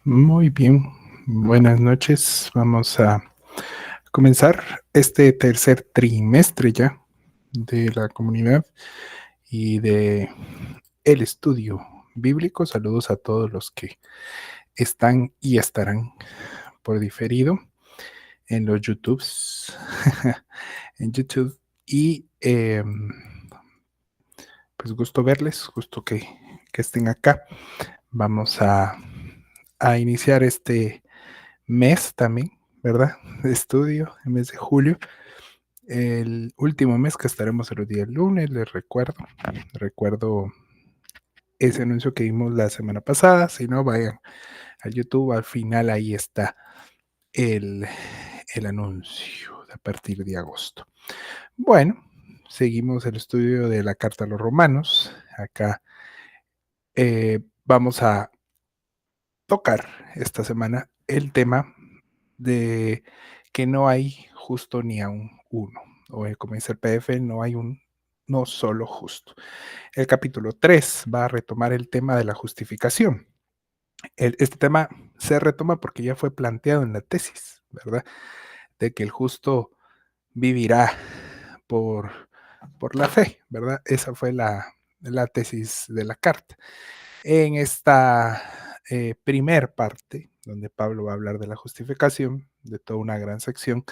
Muy bien, buenas noches. Vamos a comenzar este tercer trimestre ya de la comunidad y de el estudio bíblico. Saludos a todos los que están y estarán por diferido en los YouTubes, en YouTube. Y pues gusto verles, gusto que estén acá. Vamos a iniciar este mes también, ¿verdad? De estudio, el mes de julio. El último mes que estaremos el día lunes, les recuerdo ese anuncio que dimos la semana pasada. Si no, vayan al YouTube, al final ahí está el, el anuncio a partir de agosto. Bueno, seguimos el estudio de la carta a los romanos. Acá vamos a tocar esta semana el tema de que no hay justo ni a un uno, o como dice el PDF, no hay un no solo justo. El capítulo 3 va a retomar el tema de la justificación. Este tema se retoma porque ya fue planteado en la tesis, ¿verdad? De que el justo vivirá por, por la fe, ¿verdad? Esa fue la tesis de la carta. En esta primer parte, donde Pablo va a hablar de la justificación, de toda una gran sección,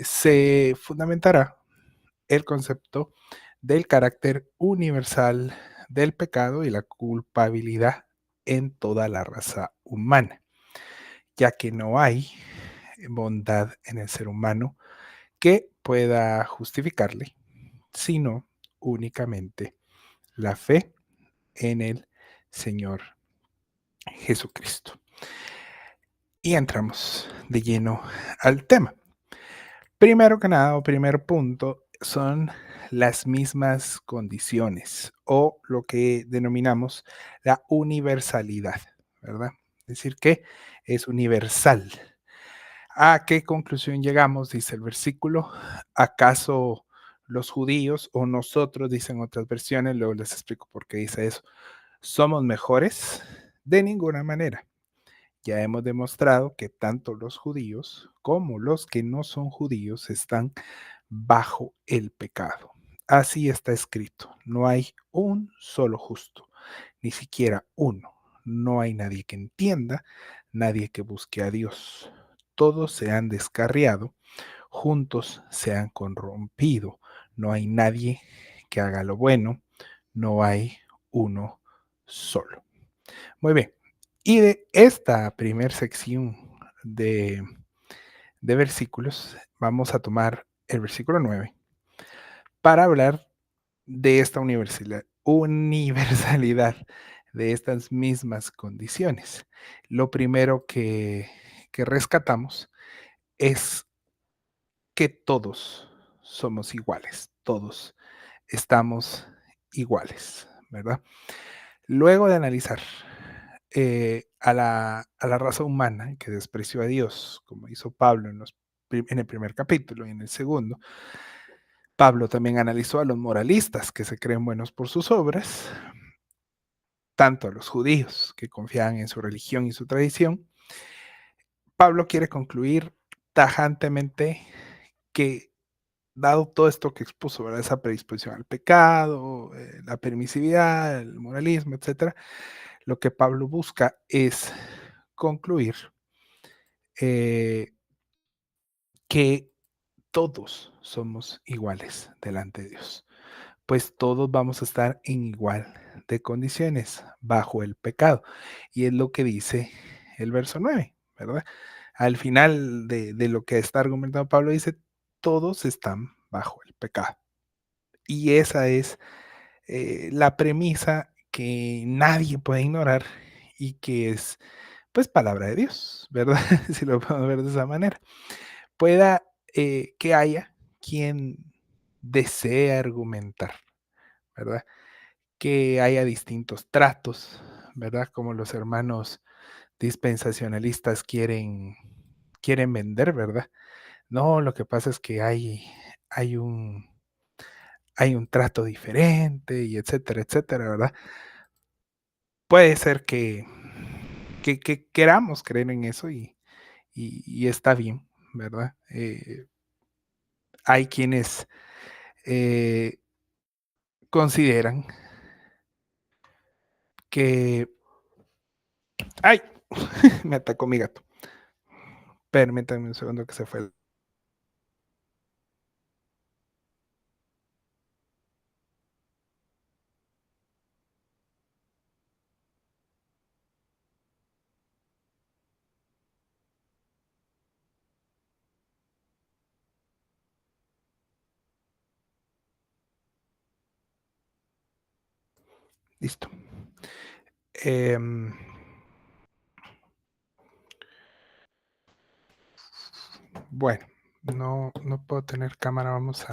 se fundamentará el concepto del carácter universal del pecado y la culpabilidad en toda la raza humana, ya que no hay bondad en el ser humano que pueda justificarle, sino únicamente la fe en el Señor Jesucristo. Y entramos de lleno al tema. Primero que nada, o primer punto, son las mismas condiciones o lo que denominamos la universalidad, ¿verdad? Es decir, que es universal. ¿A qué conclusión llegamos? Dice el versículo. ¿Acaso los judíos o nosotros, dicen otras versiones, luego les explico por qué dice eso, somos mejores? De ninguna manera. Ya hemos demostrado que tanto los judíos como los que no son judíos están bajo el pecado. Así está escrito. No hay un solo justo, ni siquiera uno. No hay nadie que entienda, nadie que busque a Dios. Todos se han descarriado, juntos se han corrompido. No hay nadie que haga lo bueno, no hay uno solo. Muy bien. Y de esta primera sección de, de versículos, vamos a tomar el versículo 9 para hablar de esta universalidad de estas mismas condiciones. Lo primero que rescatamos es que todos somos iguales, todos estamos iguales, ¿verdad? Luego de analizar a la raza humana que despreció a Dios, como hizo Pablo en el primer capítulo y en el segundo, Pablo también analizó a los moralistas que se creen buenos por sus obras, tanto a los judíos que confiaban en su religión y su tradición. Pablo quiere concluir tajantemente que, dado todo esto que expuso, ¿verdad? Esa predisposición al pecado, la permisividad, el moralismo, etcétera, lo que Pablo busca es concluir eh, que todos somos iguales delante de Dios, pues todos vamos a estar en igual de condiciones bajo el pecado. Y es lo que dice el verso 9, ¿verdad? Al final de lo que está argumentando Pablo dice, todos están bajo el pecado. Y esa es la premisa que nadie puede ignorar y que es, pues, palabra de Dios, ¿verdad? Si lo podemos ver de esa manera. Pueda que haya quien desee argumentar, ¿verdad? Que haya distintos tratos, ¿verdad? Como los hermanos dispensacionalistas quieren vender, ¿verdad? No, lo que pasa es que hay un, hay un trato diferente y etcétera, etcétera, ¿verdad? Puede ser que queramos creer en eso y está bien, ¿verdad? Hay quienes eh, consideran que... ¡Ay! Me atacó mi gato. Permítanme un segundo que se fue. Listo. Em, bueno, no puedo tener cámara. Vamos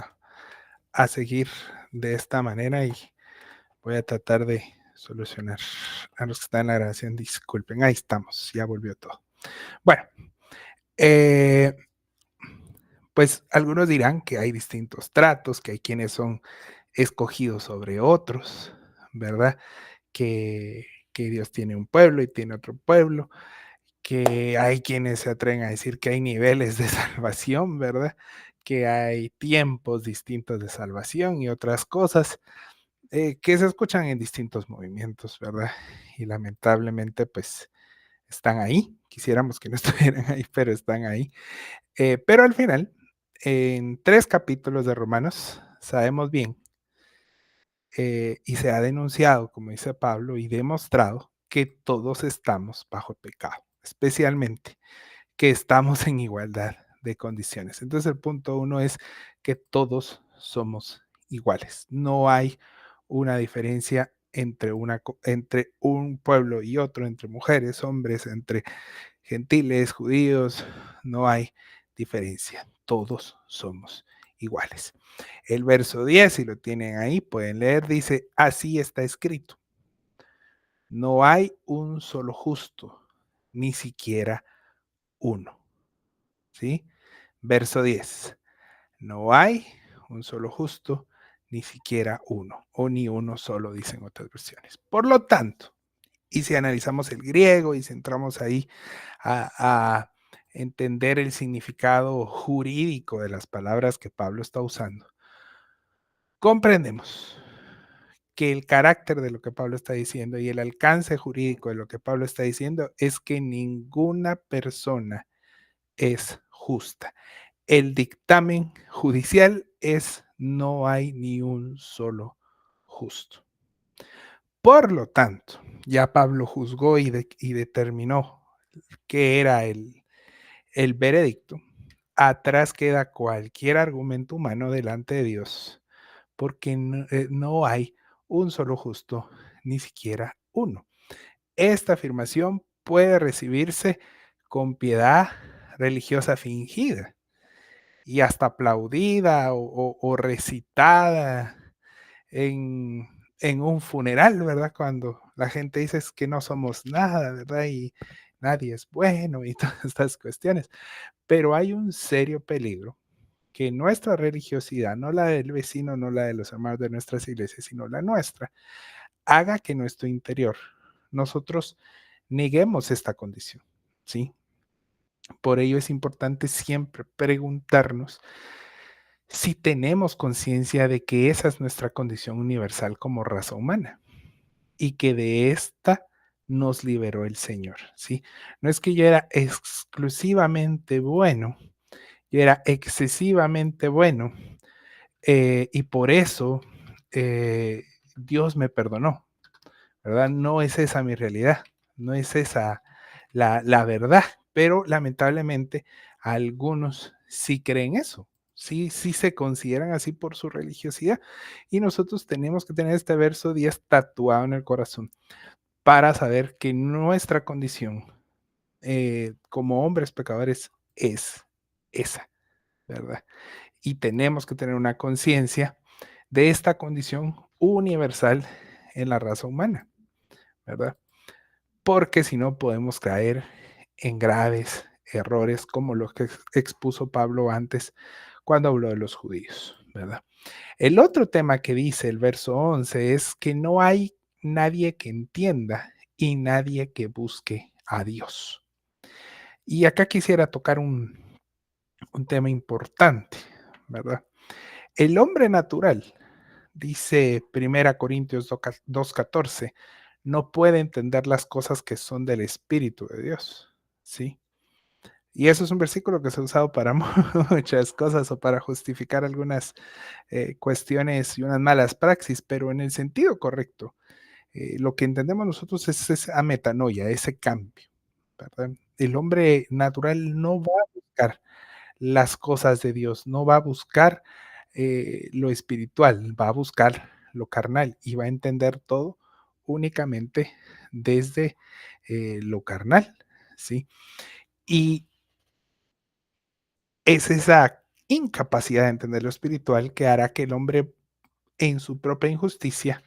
a seguir de esta manera y voy a tratar de solucionar. A los que están en la grabación, disculpen. Ahí estamos, ya volvió todo. Bueno, eh, pues algunos dirán que hay distintos tratos, que hay quienes son escogidos sobre otros, ¿verdad? Que Dios tiene un pueblo y tiene otro pueblo, que hay quienes se atreven a decir que hay niveles de salvación, ¿verdad? Que hay tiempos distintos de salvación y otras cosas que se escuchan en distintos movimientos, ¿verdad? Y lamentablemente, pues, están ahí. Quisiéramos que no estuvieran ahí, pero están ahí. Pero al final, en 3 capítulos de Romanos, sabemos bien, y se ha denunciado, como dice Pablo, y demostrado que todos estamos bajo pecado, especialmente que estamos en igualdad de condiciones. Entonces, el punto uno es que todos somos iguales. No hay una diferencia entre un pueblo y otro, entre mujeres, hombres, entre gentiles, judíos, no hay diferencia. Todos somos iguales. El verso 10, si lo tienen ahí, pueden leer, dice, así está escrito. No hay un solo justo, ni siquiera uno. ¿Sí? Verso 10. No hay un solo justo, ni siquiera uno, o ni uno solo, dicen otras versiones. Por lo tanto, y si analizamos el griego y si entramos ahí a entender el significado jurídico de las palabras que Pablo está usando, comprendemos que el carácter de lo que Pablo está diciendo y el alcance jurídico de lo que Pablo está diciendo es que ninguna persona es justa. El dictamen judicial es no hay ni un solo justo. Por lo tanto, ya Pablo juzgó y determinó qué era el veredicto. Atrás queda cualquier argumento humano delante de Dios, porque no hay un solo justo, ni siquiera uno. Esta afirmación puede recibirse con piedad religiosa fingida y hasta aplaudida o recitada en, en un funeral, ¿verdad? Cuando la gente dice es que no somos nada, ¿verdad? Y nadie es bueno y todas estas cuestiones. Pero hay un serio peligro que nuestra religiosidad, no la del vecino, no la de los hermanos de nuestras iglesias, sino la nuestra, haga que nuestro interior, nosotros neguemos esta condición, ¿sí? Por ello es importante siempre preguntarnos si tenemos conciencia de que esa es nuestra condición universal como raza humana y que de esta nos liberó el Señor, ¿sí? No es que yo era exclusivamente bueno, yo era excesivamente bueno y por eso Dios me perdonó, ¿verdad? No es esa mi realidad, no es esa la verdad, pero lamentablemente algunos sí creen eso, sí se consideran así por su religiosidad y nosotros tenemos que tener este verso 10 tatuado en el corazón para saber que nuestra condición como hombres pecadores es esa, ¿verdad? Y tenemos que tener una conciencia de esta condición universal en la raza humana, ¿verdad? Porque si no podemos caer en graves errores como los que expuso Pablo antes cuando habló de los judíos, ¿verdad? El otro tema que dice el verso 11 es que no hay nadie que entienda y nadie que busque a Dios. Y acá quisiera tocar un tema importante, ¿verdad? El hombre natural, dice Primera Corintios 2:14, no puede entender las cosas que son del Espíritu de Dios, ¿sí? Y eso es un versículo que se ha usado para muchas cosas o para justificar algunas cuestiones y unas malas praxis, pero en el sentido correcto. Lo que entendemos nosotros es esa metanoia, ese cambio, ¿verdad? El hombre natural no va a buscar las cosas de Dios, no va a buscar lo espiritual, va a buscar lo carnal y va a entender todo únicamente desde lo carnal, ¿sí? Y es esa incapacidad de entender lo espiritual que hará que el hombre en su propia injusticia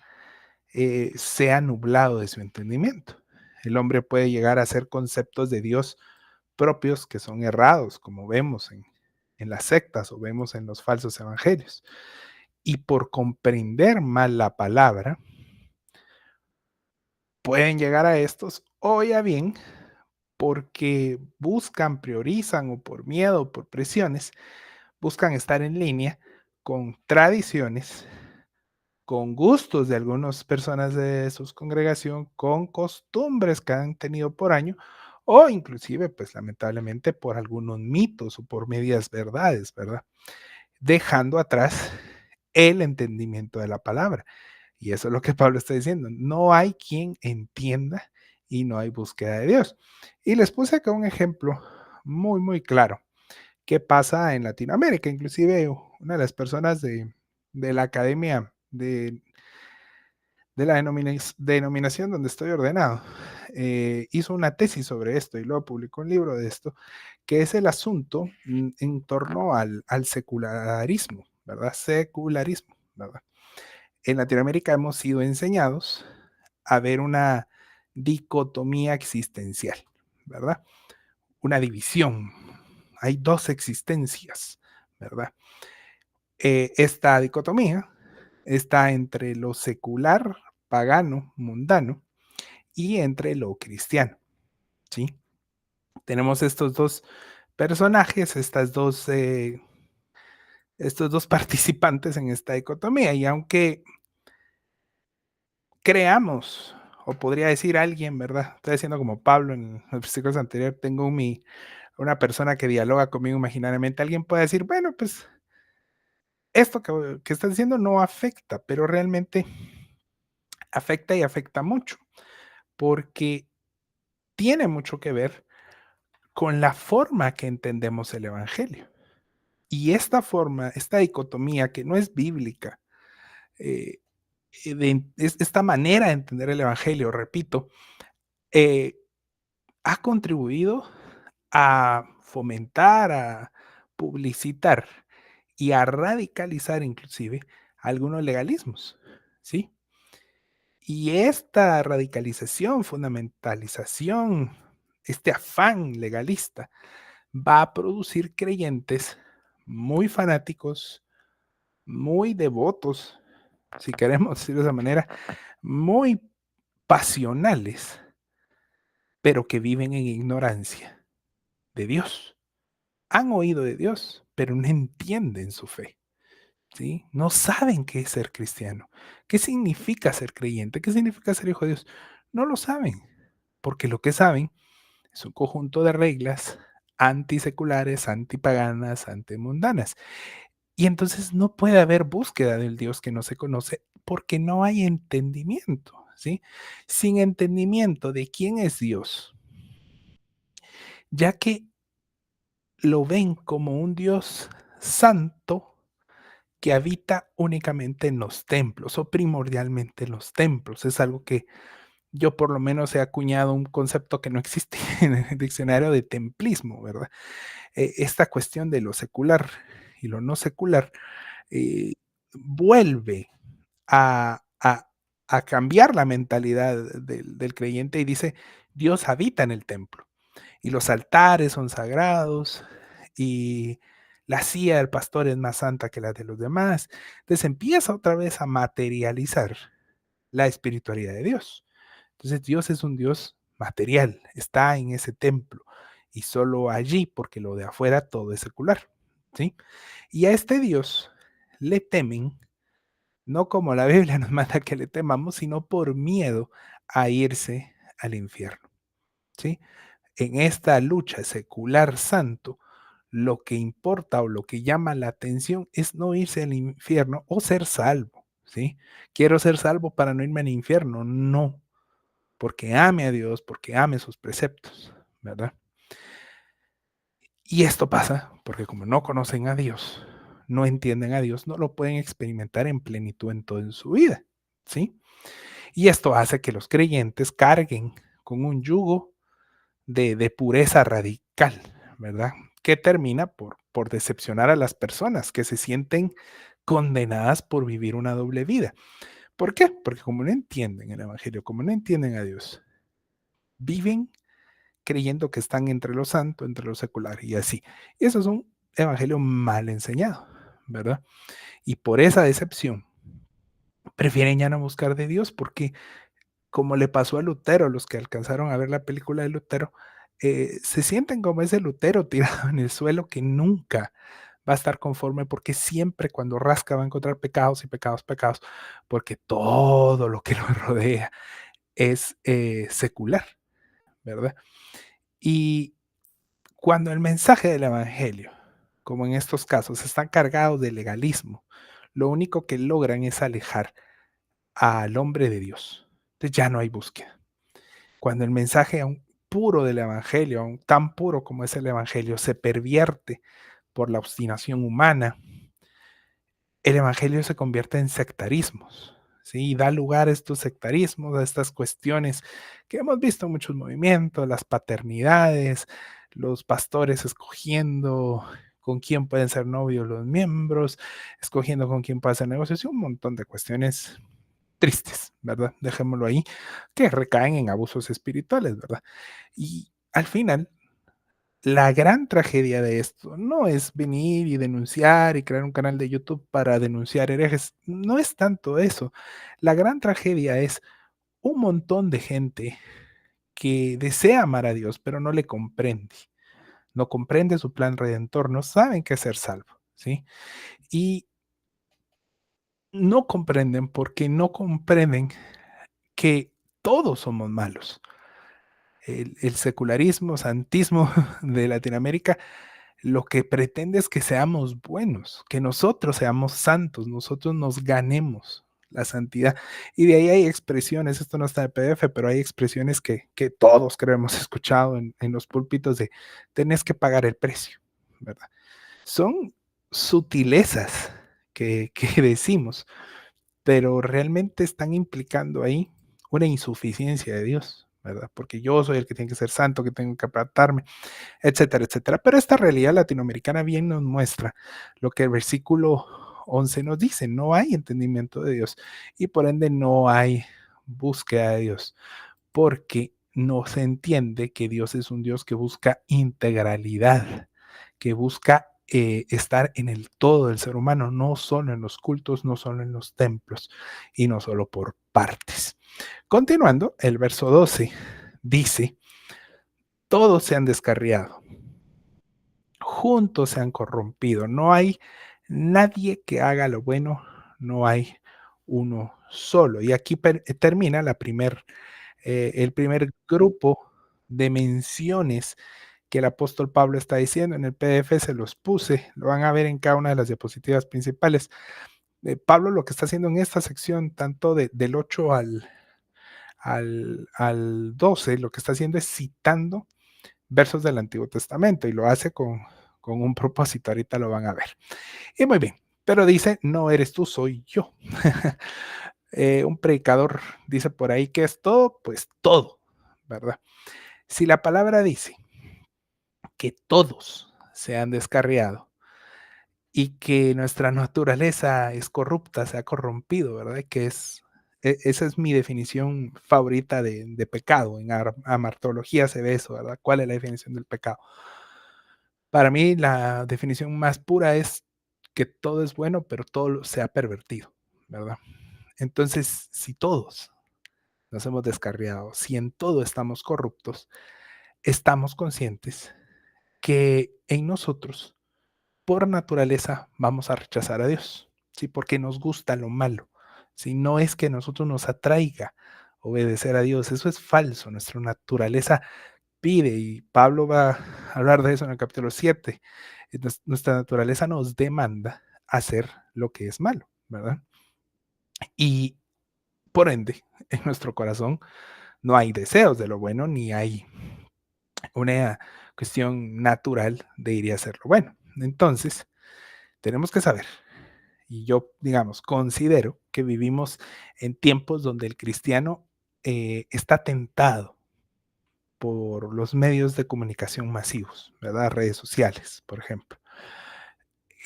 sea nublado de su entendimiento. El hombre puede llegar a hacer conceptos de Dios propios que son errados, como vemos en las sectas o vemos en los falsos evangelios. Y por comprender mal la palabra, pueden llegar a estos, o ya bien, porque buscan, priorizan o por miedo, o por presiones, buscan estar en línea con tradiciones, con gustos de algunas personas de su congregación, con costumbres que han tenido por año, o inclusive, pues lamentablemente, por algunos mitos o por medias verdades, ¿verdad? Dejando atrás el entendimiento de la palabra. Y eso es lo que Pablo está diciendo. No hay quien entienda y no hay búsqueda de Dios. Y les puse acá un ejemplo muy, muy claro. ¿Qué pasa en Latinoamérica? Inclusive una de las personas de la academia de la denominación donde estoy ordenado, hizo una tesis sobre esto y luego publicó un libro de esto, que es el asunto en torno al secularismo, ¿verdad? Secularismo, ¿verdad? En Latinoamérica hemos sido enseñados a ver una dicotomía existencial, ¿verdad? Una división. Hay dos existencias, ¿verdad? Esta dicotomía está entre lo secular, pagano, mundano, y entre lo cristiano, ¿sí? Tenemos estos dos personajes, estos dos participantes en esta dicotomía, y aunque creamos, o podría decir alguien, ¿verdad? Estoy diciendo como Pablo en los versículos anteriores, tengo una persona que dialoga conmigo imaginariamente, alguien puede decir, bueno, pues esto que estás diciendo no afecta, pero realmente afecta y afecta mucho, porque tiene mucho que ver con la forma que entendemos el Evangelio. Y esta forma, esta dicotomía que no es bíblica, eh, esta manera de entender el Evangelio, repito, eh, ha contribuido a fomentar, a publicitar y a radicalizar inclusive algunos legalismos, ¿sí? Y esta radicalización, fundamentalización, este afán legalista va a producir creyentes muy fanáticos, muy devotos, si queremos decir de esa manera, muy pasionales, pero que viven en ignorancia de Dios. Han oído de Dios, pero no entienden su fe, ¿sí? No saben qué es ser cristiano, qué significa ser creyente, qué significa ser hijo de Dios. No lo saben, porque lo que saben es un conjunto de reglas antiseculares, antipaganas, antimundanas. Y entonces no puede haber búsqueda del Dios que no se conoce porque no hay entendimiento, ¿sí? Sin entendimiento de quién es Dios, ya que lo ven como un Dios santo que habita únicamente en los templos o primordialmente en los templos. Es algo que yo por lo menos he acuñado un concepto que no existe en el diccionario de templismo, ¿verdad? Esta cuestión de lo secular y lo no secular eh, vuelve a cambiar la mentalidad del creyente y dice, Dios habita en el templo y los altares son sagrados y la silla del pastor es más santa que la de los demás. Entonces empieza otra vez a materializar la espiritualidad de Dios. Entonces Dios es un Dios material, está en ese templo y solo allí, porque lo de afuera todo es secular, ¿sí? Y a este Dios le temen, no como la Biblia nos manda que le temamos, sino por miedo a irse al infierno, ¿sí? En esta lucha secular santo, lo que importa o lo que llama la atención es no irse al infierno o ser salvo, ¿sí? Quiero ser salvo para no irme al infierno, no, porque ame a Dios, porque ame sus preceptos, ¿verdad? Y esto pasa porque como no conocen a Dios, no entienden a Dios, no lo pueden experimentar en plenitud en toda su vida, ¿sí? Y esto hace que los creyentes carguen con un yugo de pureza radical, ¿verdad? Que termina por decepcionar a las personas que se sienten condenadas por vivir una doble vida. ¿Por qué? Porque como no entienden el Evangelio, como no entienden a Dios, viven creyendo que están entre lo santo, entre lo secular y así. Y eso es un evangelio mal enseñado, ¿verdad? Y por esa decepción prefieren ya no buscar de Dios porque como le pasó a Lutero, los que alcanzaron a ver la película de Lutero, se sienten como ese Lutero tirado en el suelo que nunca va a estar conforme porque siempre cuando rasca va a encontrar pecados y pecados, pecados, porque todo lo que lo rodea es secular, ¿verdad? Y cuando el mensaje del Evangelio, como en estos casos, está cargado de legalismo, lo único que logran es alejar al hombre de Dios. Entonces ya no hay búsqueda. Cuando el mensaje aún puro del Evangelio, aún tan puro como es el Evangelio, se pervierte por la obstinación humana, el Evangelio se convierte en sectarismos, ¿sí? Y da lugar a estos sectarismos, a estas cuestiones que hemos visto en muchos movimientos, las paternidades, los pastores escogiendo con quién pueden ser novios los miembros, escogiendo con quién pueden hacer negocios y un montón de cuestiones tristes, ¿verdad? Dejémoslo ahí, que recaen en abusos espirituales, ¿verdad? Y al final, la gran tragedia de esto no es venir y denunciar y crear un canal de YouTube para denunciar herejes, no es tanto eso. La gran tragedia es un montón de gente que desea amar a Dios, pero no le comprende, no comprende su plan redentor, no saben qué es ser salvo, ¿sí? Y no comprenden porque no comprenden que todos somos malos. El secularismo, santismo de Latinoamérica lo que pretende es que seamos buenos, que nosotros seamos santos, nosotros nos ganemos la santidad. Y de ahí hay expresiones, esto no está en PDF, pero hay expresiones que todos creo hemos escuchado en los púlpitos de tenés que pagar el precio, ¿verdad? Son sutilezas que decimos, pero realmente están implicando ahí una insuficiencia de Dios, ¿verdad? Porque yo soy el que tiene que ser santo, que tengo que apartarme, etcétera, etcétera. Pero esta realidad latinoamericana bien nos muestra lo que el versículo 11 nos dice, no hay entendimiento de Dios y por ende no hay búsqueda de Dios, porque no se entiende que Dios es un Dios que busca integralidad, que busca estar en el todo del ser humano, no solo en los cultos, no solo en los templos y no solo por partes. Continuando, el verso 12 dice, todos se han descarriado, juntos se han corrompido, no hay nadie que haga lo bueno, no hay uno solo. Y aquí termina el primer grupo de menciones que el apóstol Pablo está diciendo. En el PDF se los puse, lo van a ver en cada una de las diapositivas principales. Pablo lo que está haciendo en esta sección, tanto del 8 al 12, lo que está haciendo es citando versos del Antiguo Testamento y lo hace con un propósito, ahorita lo van a ver. Y muy bien, pero dice, no eres tú, soy yo. Un predicador dice por ahí que es todo, pues todo, ¿verdad? Si la palabra dice que todos se han descarriado y que nuestra naturaleza es corrupta, se ha corrompido, ¿verdad? Que esa es mi definición favorita de pecado. En amartología se ve eso, ¿verdad? ¿Cuál es la definición del pecado? Para mí la definición más pura es que todo es bueno, pero todo se ha pervertido, ¿verdad? Entonces, si todos nos hemos descarriado, si en todo estamos corruptos, estamos conscientes que en nosotros, por naturaleza, vamos a rechazar a Dios, ¿sí? Porque nos gusta lo malo. Si no es que a nosotros nos atraiga obedecer a Dios, eso es falso. Nuestra naturaleza pide, y Pablo va a hablar de eso en el capítulo 7. Nuestra naturaleza nos demanda hacer lo que es malo, ¿verdad? Y por ende, en nuestro corazón no hay deseos de lo bueno, ni hay una cuestión natural de ir a hacer lo bueno. Entonces, tenemos que saber, y yo, digamos, considero que vivimos en tiempos donde el cristiano está tentado por los medios de comunicación masivos, ¿verdad? Redes sociales, por ejemplo.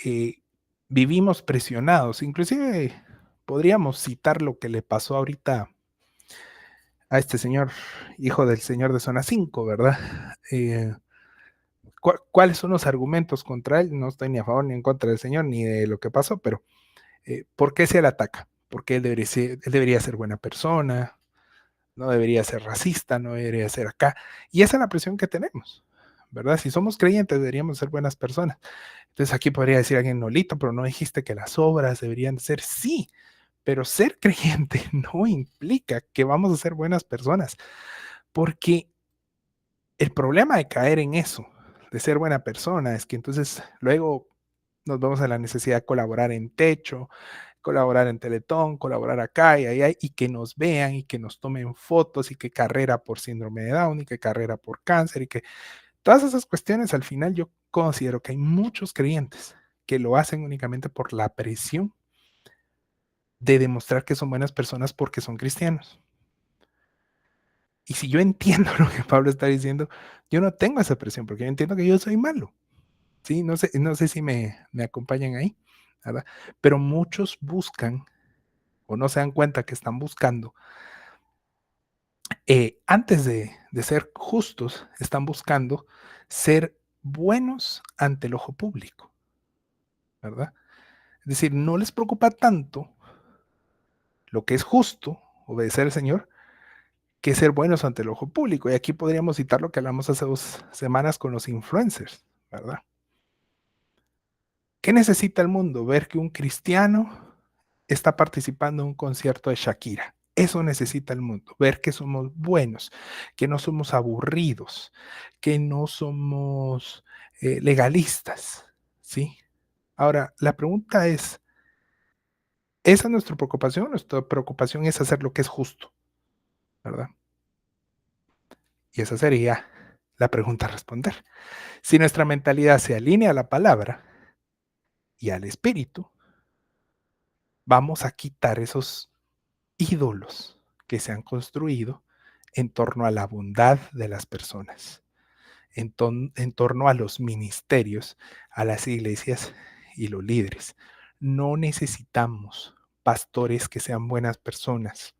Eh, Vivimos presionados, inclusive podríamos citar lo que le pasó ahorita a este señor, hijo del señor de Zona 5, ¿verdad? ¿Cuáles son los argumentos contra él? No estoy ni a favor ni en contra del señor ni de lo que pasó, pero ¿por qué se le ataca? Porque él debería ser buena persona, no debería ser racista, no debería ser acá. Y esa es la presión que tenemos, ¿verdad? Si somos creyentes deberíamos ser buenas personas. Entonces aquí podría decir alguien, Nolito, pero no dijiste que las obras deberían ser, sí, pero ser creyente no implica que vamos a ser buenas personas, porque el problema de caer en eso, de ser buena persona, es que entonces luego nos vemos a la necesidad de colaborar en Techo, colaborar en Teletón, colaborar acá y allá, y que nos vean y que nos tomen fotos y que carrera por síndrome de Down y que carrera por cáncer y que todas esas cuestiones al final yo considero que hay muchos creyentes que lo hacen únicamente por la presión de demostrar que son buenas personas porque son cristianos. Y si yo entiendo lo que Pablo está diciendo, yo no tengo esa presión porque yo entiendo que yo soy malo. Sí, no sé si me acompañan ahí, ¿verdad? Pero muchos buscan o no se dan cuenta que están buscando, antes de ser justos, están buscando ser buenos ante el ojo público, ¿verdad? Es decir, no les preocupa tanto lo que es justo, obedecer al Señor, que ser buenos ante el ojo público. Y aquí podríamos citar lo que hablamos hace 2 semanas con los influencers, ¿verdad? ¿Qué necesita el mundo? Ver que un cristiano está participando en un concierto de Shakira. Eso necesita el mundo, ver que somos buenos, que no somos aburridos, que no somos legalistas, ¿sí? Ahora, la pregunta es, ¿esa es nuestra preocupación? Nuestra preocupación es hacer lo que es justo, ¿verdad? Y esa sería la pregunta a responder. Si nuestra mentalidad se alinea a la palabra y al espíritu, vamos a quitar esos ídolos que se han construido en torno a la bondad de las personas, en torno a los ministerios, a las iglesias y los líderes. No necesitamos pastores que sean buenas personas,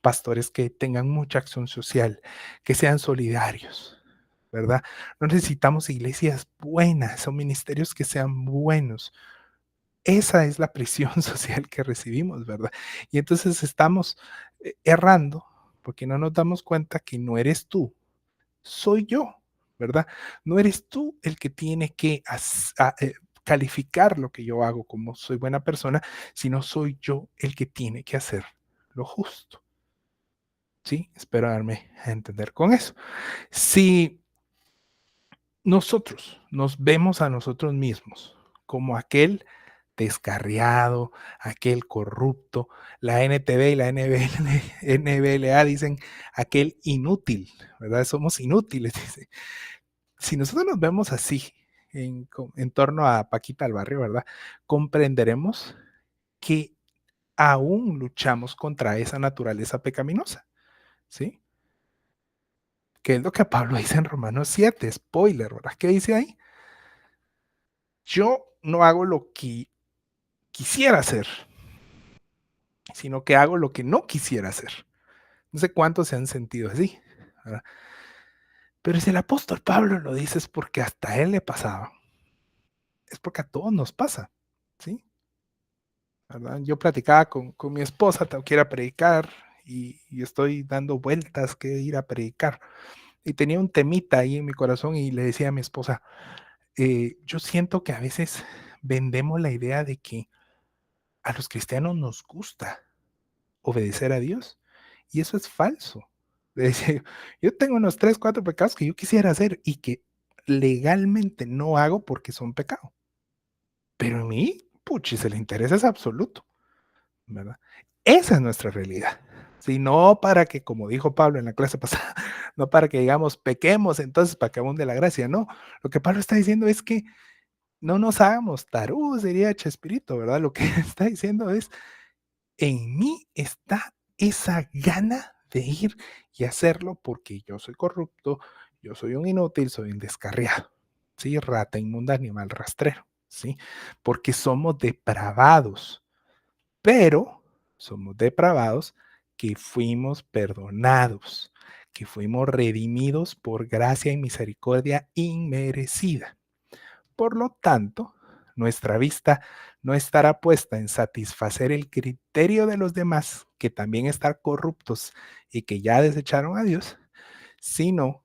pastores que tengan mucha acción social, que sean solidarios, ¿verdad? No necesitamos iglesias buenas o ministerios que sean buenos. Esa es la presión social que recibimos, ¿verdad? Y entonces estamos errando porque no nos damos cuenta que no eres tú, soy yo, ¿verdad? No eres tú el que tiene que calificar lo que yo hago como soy buena persona, sino soy yo el que tiene que hacer lo justo. ¿Sí? Espero darme a entender con eso. Si nosotros nos vemos a nosotros mismos como aquel descarriado, aquel corrupto, la NTV y la NBLA dicen aquel inútil, ¿verdad? Somos inútiles, dice. Si nosotros nos vemos así en torno a Paquita al barrio, ¿verdad? Comprenderemos que aún luchamos contra esa naturaleza pecaminosa, ¿sí? Que es lo que Pablo dice en Romanos 7, spoiler, ¿verdad? ¿Qué dice ahí? Yo no hago lo que quisiera hacer, sino que hago lo que no quisiera hacer. No sé cuántos se han sentido así, ¿verdad? Pero si el apóstol Pablo lo dice es porque hasta a él le pasaba, es porque a todos nos pasa, ¿sí? ¿Verdad? Yo platicaba con mi esposa, tengo que ir a predicar, y estoy dando vueltas que ir a predicar. Y tenía un temita ahí en mi corazón y le decía a mi esposa, yo siento que a veces vendemos la idea de que a los cristianos nos gusta obedecer a Dios y eso es falso. Le decía, yo tengo unos 3 4 pecados que yo quisiera hacer y que legalmente no hago porque son pecado. Pero a mí, puchis, el interés es absoluto, ¿verdad? Esa es nuestra realidad. Si no para que, como dijo Pablo en la clase pasada, no para que digamos pequemos entonces para que abunde la gracia, no. Lo que Pablo está diciendo es que no nos hagamos tarudos, diría Chespirito, ¿verdad? Lo que está diciendo es, en mí está esa gana de ir y hacerlo porque yo soy corrupto, yo soy un inútil, soy un descarriado, ¿sí? Rata inmunda, animal rastrero, ¿sí? Porque somos depravados, pero somos depravados que fuimos perdonados, que fuimos redimidos por gracia y misericordia inmerecida. Por lo tanto, nuestra vista no estará puesta en satisfacer el criterio de los demás, que también están corruptos y que ya desecharon a Dios, sino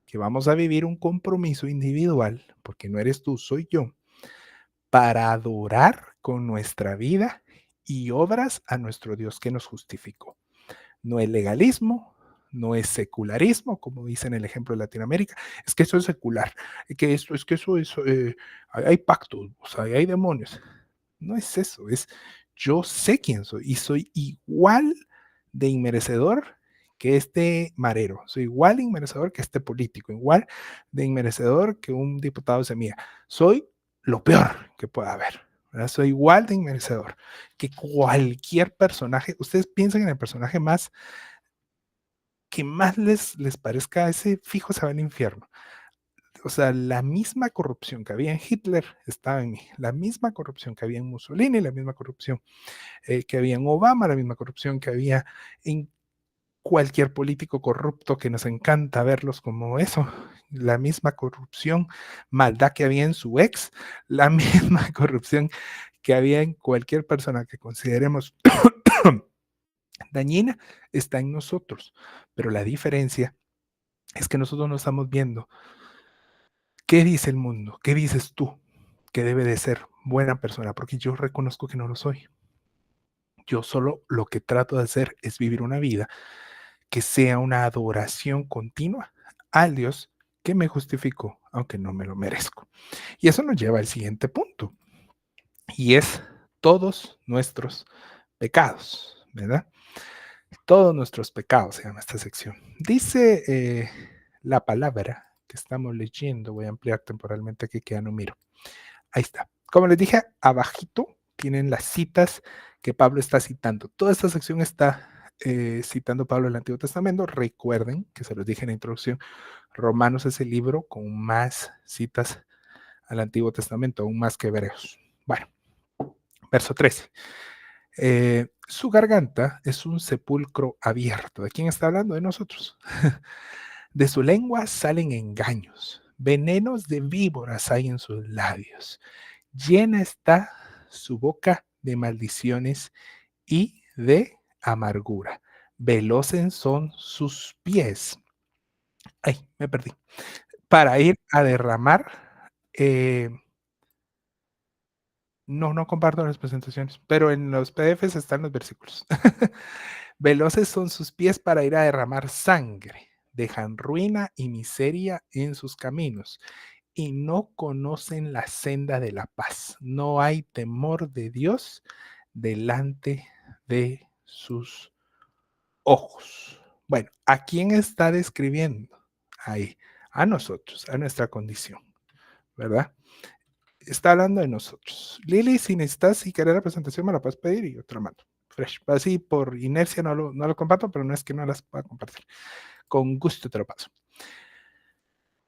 que vamos a vivir un compromiso individual, porque no eres tú, soy yo, para adorar con nuestra vida y obras a nuestro Dios que nos justificó. No es legalismo, no es secularismo, como dice en el ejemplo de Latinoamérica, es que eso es secular, que esto, es que eso es, hay pactos, o sea, hay demonios. No es eso, es yo sé quién soy y soy igual de inmerecedor que este marero, soy igual de inmerecedor que este político, igual de inmerecedor que un diputado de semilla. Soy lo peor que pueda haber. ¿Verdad? Soy igual de inmerecedor que cualquier personaje. Ustedes piensan en el personaje más que más les parezca, ese fijo se va al infierno. O sea, la misma corrupción que había en Hitler estaba en mí, la misma corrupción que había en Mussolini, la misma corrupción que había en Obama, la misma corrupción que había en cualquier político corrupto que nos encanta verlos como eso, la misma corrupción, maldad que había en su ex, la misma corrupción que había en cualquier persona que consideremos dañina, está en nosotros. Pero la diferencia es que nosotros no estamos viendo qué dice el mundo, qué dices tú que debe de ser buena persona, porque yo reconozco que no lo soy. Yo solo lo que trato de hacer es vivir una vida que sea una adoración continua al Dios que me justificó, aunque no me lo merezco. Y eso nos lleva al siguiente punto, y es todos nuestros pecados, ¿verdad? Todos nuestros pecados se llama esta sección. Dice la palabra que estamos leyendo, voy a ampliar temporalmente aquí que ya no miro. Ahí está. Como les dije, abajito tienen las citas que Pablo está citando. Toda esta sección está citando Pablo el Antiguo Testamento. Recuerden que se los dije en la introducción, Romanos es el libro con más citas al Antiguo Testamento, aún más que Hebreos. Bueno, verso 13. Su garganta es un sepulcro abierto. ¿De quién está hablando? De nosotros. De su lengua salen engaños, venenos de víboras hay en sus labios. Llena está su boca de maldiciones y de amargura. Veloces son sus pies. Ay, me perdí. Para ir a derramar. No comparto las presentaciones, pero en los PDFs están los versículos. Veloces son sus pies para ir a derramar sangre. Dejan ruina y miseria en sus caminos y no conocen la senda de la paz. No hay temor de Dios delante de sus ojos. Bueno, ¿a quién está describiendo? Ahí, a nosotros, a nuestra condición, ¿verdad? Está hablando de nosotros. Lili, si necesitas, si querés la presentación, me la puedes pedir y yo te la mando. Fresh. Así por inercia no lo comparto, pero no es que no las pueda compartir. Con gusto te lo paso.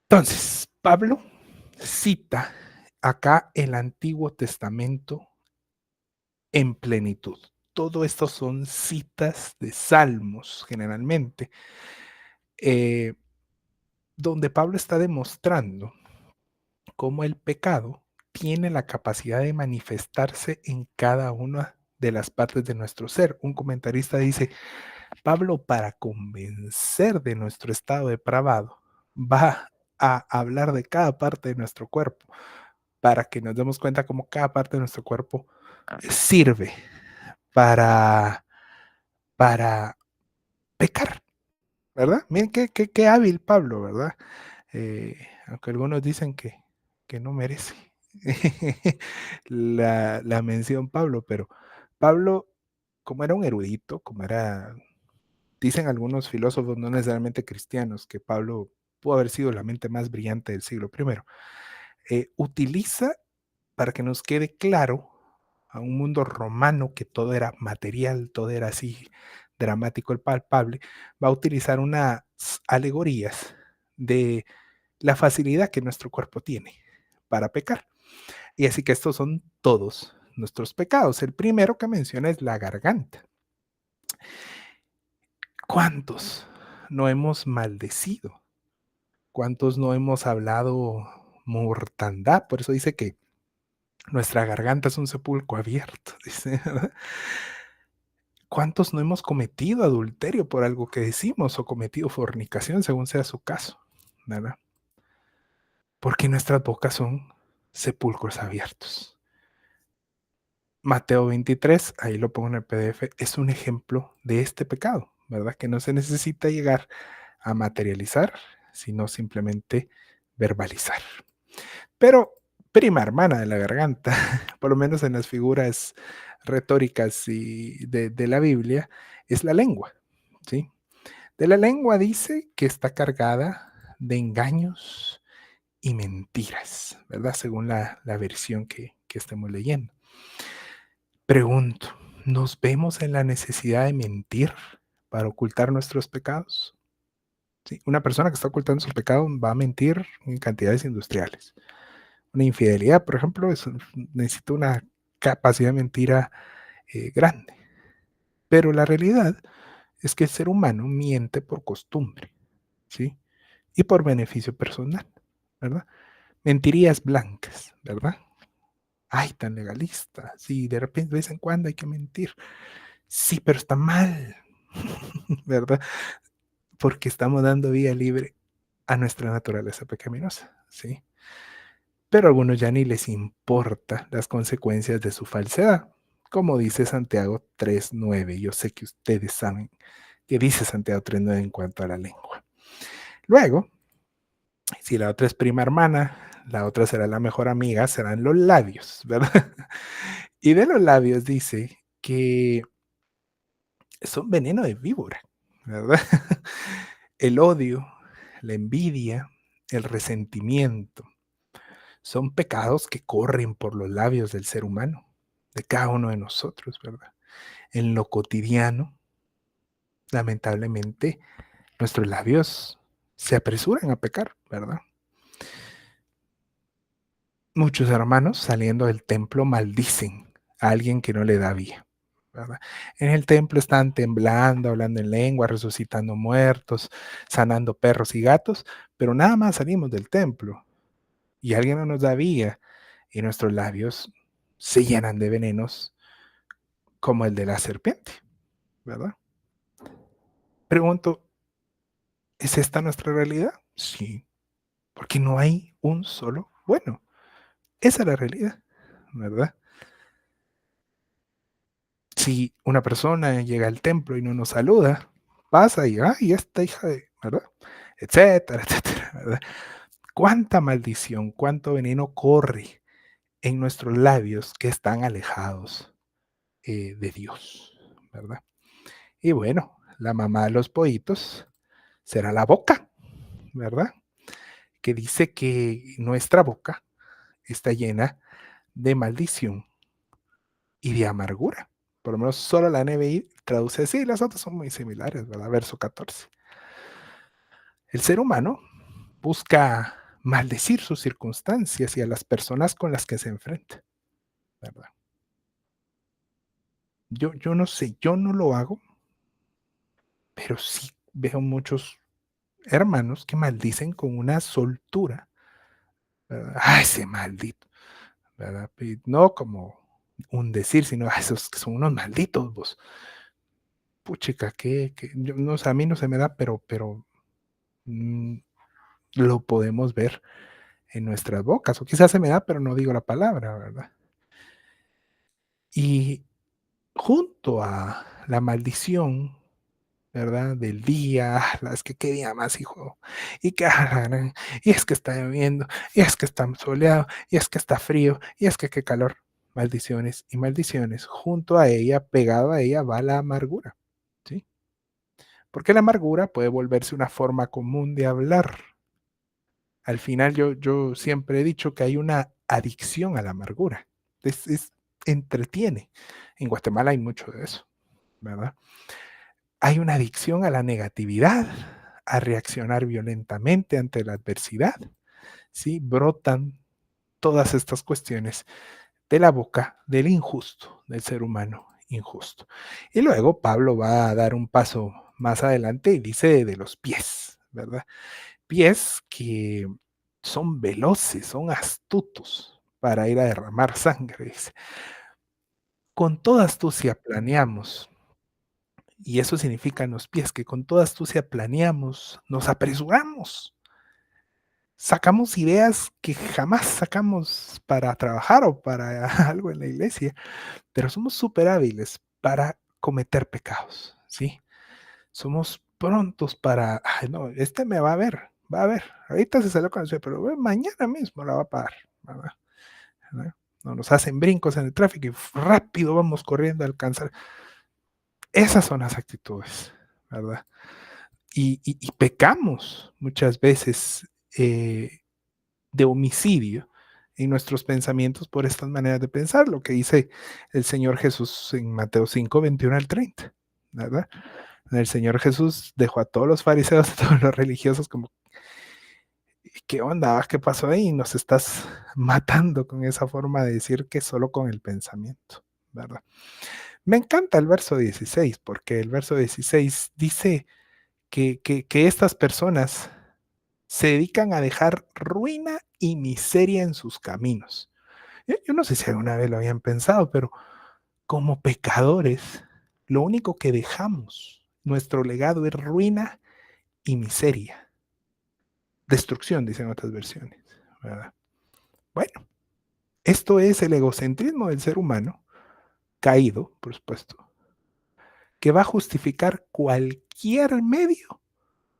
Entonces, Pablo cita acá el Antiguo Testamento en plenitud. Todo esto son citas de salmos, generalmente, eh, donde Pablo está demostrando cómo el pecado tiene la capacidad de manifestarse en cada una de las partes de nuestro ser. Un comentarista dice, Pablo, para convencer de nuestro estado depravado, va a hablar de cada parte de nuestro cuerpo para que nos demos cuenta cómo cada parte de nuestro cuerpo sirve para, para pecar, ¿verdad? Miren qué hábil Pablo, ¿verdad? Aunque algunos dicen que no merece la mención Pablo, pero Pablo, como era un erudito, como era, dicen algunos filósofos no necesariamente cristianos, que Pablo pudo haber sido la mente más brillante del siglo primero, utiliza para que nos quede claro a un mundo romano que todo era material, todo era así dramático, el palpable, va a utilizar unas alegorías de la facilidad que nuestro cuerpo tiene para pecar. Y así que estos son todos nuestros pecados. El primero que menciona es la garganta. ¿Cuántos no hemos maldecido? ¿Cuántos no hemos hablado mortandad? Por eso dice que nuestra garganta es un sepulcro abierto. Dice, ¿verdad? ¿Cuántos no hemos cometido adulterio por algo que decimos o cometido fornicación, según sea su caso? ¿Verdad? Porque nuestras bocas son sepulcros abiertos. Mateo 23, ahí lo pongo en el PDF, es un ejemplo de este pecado, ¿verdad? Que no se necesita llegar a materializar, sino simplemente verbalizar. Pero prima hermana de la garganta, por lo menos en las figuras retóricas y de la Biblia, es la lengua, ¿sí? De la lengua dice que está cargada de engaños y mentiras, ¿verdad? Según la versión que estemos leyendo. Pregunto, ¿nos vemos en la necesidad de mentir para ocultar nuestros pecados? Sí, una persona que está ocultando su pecado va a mentir en cantidades industriales. Una infidelidad, por ejemplo, necesita una capacidad de mentira grande. Pero la realidad es que el ser humano miente por costumbre, ¿sí? Y por beneficio personal, ¿verdad? Mentirías blancas, ¿verdad? Ay, tan legalista. Sí, de repente, de vez en cuando hay que mentir. Sí, pero está mal, ¿verdad? Porque estamos dando vía libre a nuestra naturaleza pecaminosa, ¿sí? Pero a algunos ya ni les importa las consecuencias de su falsedad, como dice Santiago 3:9. Yo sé que ustedes saben que dice Santiago 3:9 en cuanto a la lengua. Luego, si la otra es prima hermana, la otra será la mejor amiga, serán los labios, ¿verdad? Y de los labios dice que son veneno de víbora, ¿verdad? El odio, la envidia, el resentimiento, son pecados que corren por los labios del ser humano, de cada uno de nosotros, ¿verdad? En lo cotidiano, lamentablemente, nuestros labios se apresuran a pecar, ¿verdad? Muchos hermanos saliendo del templo maldicen a alguien que no le da vía, ¿verdad? En el templo están temblando, hablando en lengua, resucitando muertos, sanando perros y gatos, pero nada más salimos del templo y alguien no nos da vía y nuestros labios se llenan de venenos como el de la serpiente, ¿verdad? Pregunto, ¿es esta nuestra realidad? Sí, porque no hay un solo bueno. Esa es la realidad, ¿verdad? Si una persona llega al templo y no nos saluda, pasa y, ay, esta hija de, ¿verdad? Etcétera, etcétera, ¿verdad? Cuánta maldición, cuánto veneno corre en nuestros labios que están alejados de Dios, ¿verdad? Y bueno, la mamá de los pollitos será la boca, ¿verdad? Que dice que nuestra boca está llena de maldición y de amargura. Por lo menos solo la NBI traduce así, las otras son muy similares, ¿verdad? Verso 14. El ser humano busca maldecir sus circunstancias y a las personas con las que se enfrenta, ¿verdad? Yo no sé, yo no lo hago, pero sí veo muchos hermanos que maldicen con una soltura, ¿verdad? ¡Ay, ese maldito! ¿Verdad? Y no como un decir, sino esos que son unos malditos vos. puchica, que yo no sé, a mí no se me da, pero mm, lo podemos ver en nuestras bocas, o quizás se me da, pero no digo la palabra, ¿verdad? Y junto a la maldición, ¿verdad? Del día, es que qué día más, hijo, y que, y es que está lloviendo, y es que está soleado, y es que está frío, y es que qué calor. Maldiciones y maldiciones. Junto a ella, pegado a ella, va la amargura, ¿sí? Porque la amargura puede volverse una forma común de hablar. Al final yo siempre he dicho que hay una adicción a la amargura. Entretiene. En Guatemala hay mucho de eso, ¿verdad? Hay una adicción a la negatividad, a reaccionar violentamente ante la adversidad, ¿sí? Brotan todas estas cuestiones de la boca del injusto, del ser humano injusto. Y luego Pablo va a dar un paso más adelante y dice de los pies, ¿verdad? Pies que son veloces, son astutos para ir a derramar sangre, dice. Con toda astucia planeamos, y eso significa en los pies, que con toda astucia planeamos, nos apresuramos, sacamos ideas que jamás sacamos para trabajar o para algo en la iglesia, pero somos súper hábiles para cometer pecados, ¿sí? Somos prontos para, ay, no, este me va a ver, ahorita se salió con el suyo, pero mañana mismo la va a pagar, ¿verdad? ¿verdad? No, nos hacen brincos en el tráfico y rápido vamos corriendo a alcanzar. Esas son las actitudes, ¿verdad? Y pecamos muchas veces de homicidio en nuestros pensamientos por estas maneras de pensar, lo que dice el Señor Jesús en Mateo 5, 21 al 30, ¿verdad? El Señor Jesús dejó a todos los fariseos, a todos los religiosos como, ¿qué onda? ¿Qué pasó ahí? Nos estás matando con esa forma de decir que solo con el pensamiento, ¿verdad? Me encanta el verso 16, porque el verso 16 dice que estas personas se dedican a dejar ruina y miseria en sus caminos. Yo no sé si alguna vez lo habían pensado, pero como pecadores, lo único que dejamos, nuestro legado es ruina y miseria. Destrucción, dicen otras versiones, ¿verdad? Bueno, esto es el egocentrismo del ser humano, caído, por supuesto, que va a justificar cualquier medio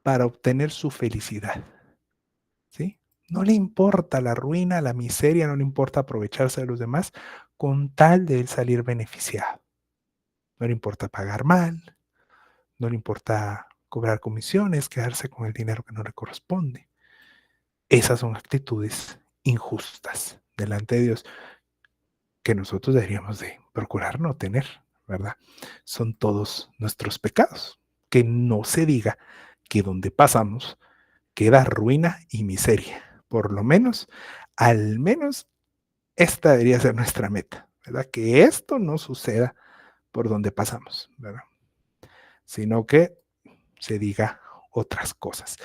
para obtener su felicidad, ¿sí? No le importa la ruina, la miseria, no le importa aprovecharse de los demás con tal de él salir beneficiado. No le importa pagar mal, no le importa cobrar comisiones, quedarse con el dinero que no le corresponde. Esas son actitudes injustas delante de Dios que nosotros deberíamos de procurar no tener, ¿verdad? Son todos nuestros pecados. Que no se diga que donde pasamos queda ruina y miseria. Por lo menos, al menos, esta debería ser nuestra meta, ¿verdad? Que esto no suceda por donde pasamos, ¿verdad? Sino que se diga otras cosas.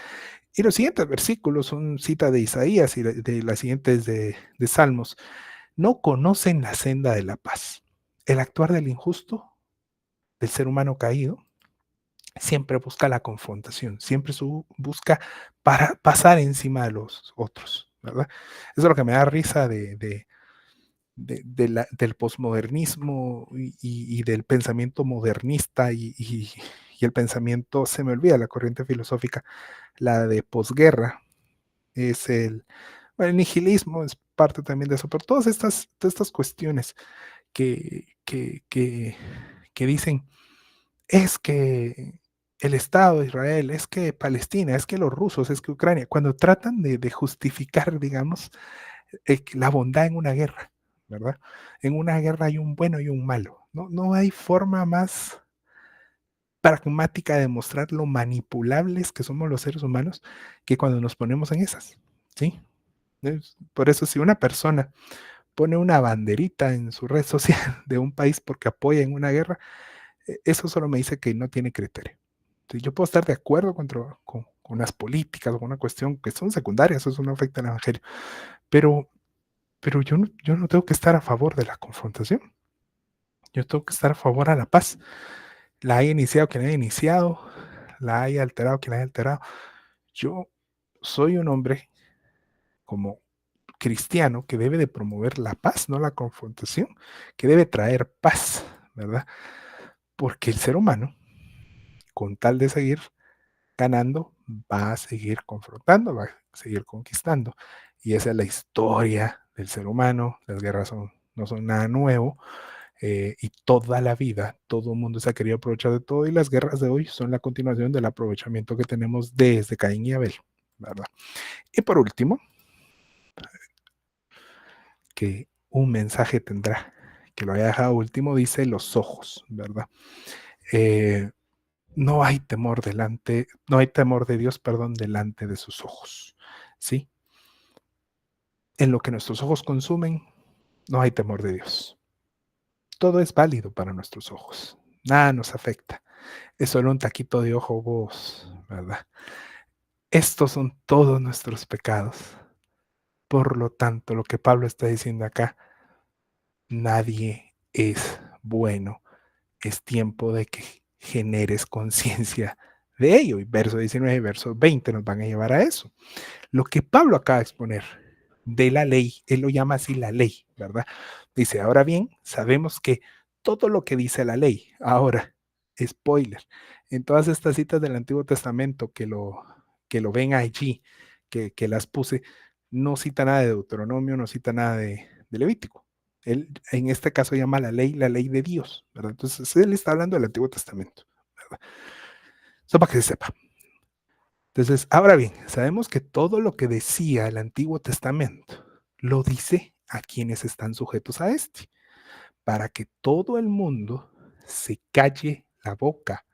Y los siguientes versículos son cita de Isaías y de las siguientes de Salmos. No conocen la senda de la paz. El actuar del injusto, del ser humano caído, siempre busca la confrontación, siempre busca para pasar encima de los otros, ¿verdad? Eso es lo que me da risa del posmodernismo y del pensamiento modernista y el pensamiento, se me olvida la corriente filosófica, la de posguerra, es bueno, el nihilismo es parte también de eso, pero todas estas cuestiones que dicen, es que el Estado de Israel, es que Palestina, es que los rusos, es que Ucrania, cuando tratan de justificar, digamos, la bondad en una guerra, ¿verdad? En una guerra hay un bueno y un malo. No hay forma más pragmática de mostrar lo manipulables que somos los seres humanos que cuando nos ponemos en esas, ¿sí? Por eso si una persona pone una banderita en su red social de un país porque apoya en una guerra, eso solo me dice que no tiene criterio. Sí, yo puedo estar de acuerdo con las políticas o con una cuestión que son secundarias, eso no afecta al evangelio, pero, pero yo no tengo que estar a favor de la confrontación, yo tengo que estar a favor a la paz. la haya iniciado quien la haya iniciado, la haya alterado quien la haya alterado. Yo soy un hombre como cristiano que debe de promover la paz, no la confrontación, que debe traer paz, ¿verdad? Porque el ser humano, con tal de seguir ganando, va a seguir confrontando, va a seguir conquistando. Y esa es la historia del ser humano. Las guerras no son nada nuevo. Y toda la vida, todo el mundo se ha querido aprovechar de todo. Y las guerras de hoy son la continuación del aprovechamiento que tenemos desde Caín y Abel, ¿verdad? Y por último, que un mensaje tendrá, que lo haya dejado último, dice los ojos, ¿verdad? Eh, no hay temor no hay temor de Dios, perdón, delante de sus ojos, ¿sí? En lo que nuestros ojos consumen, no hay temor de Dios. Todo es válido para nuestros ojos. Nada nos afecta. Es solo un taquito de ojo vos, ¿verdad? Estos son todos nuestros pecados. Por lo tanto, lo que Pablo está diciendo acá, nadie es bueno. Es tiempo de que generes conciencia de ello. Y verso 19 y verso 20 nos van a llevar a eso. Lo que Pablo acaba de exponer de la ley, él lo llama así la ley, ¿verdad? Dice, ahora bien, sabemos que todo lo que dice la ley, ahora, spoiler, en todas estas citas del Antiguo Testamento que lo ven allí, que las puse, no cita nada de Deuteronomio, no cita nada de Levítico. Él en este caso llama la ley de Dios, ¿verdad? Entonces él está hablando del Antiguo Testamento, ¿verdad? Eso para que se sepa. Entonces, ahora bien, sabemos que todo lo que decía el Antiguo Testamento lo dice a quienes están sujetos a este, para que todo el mundo se calle la boca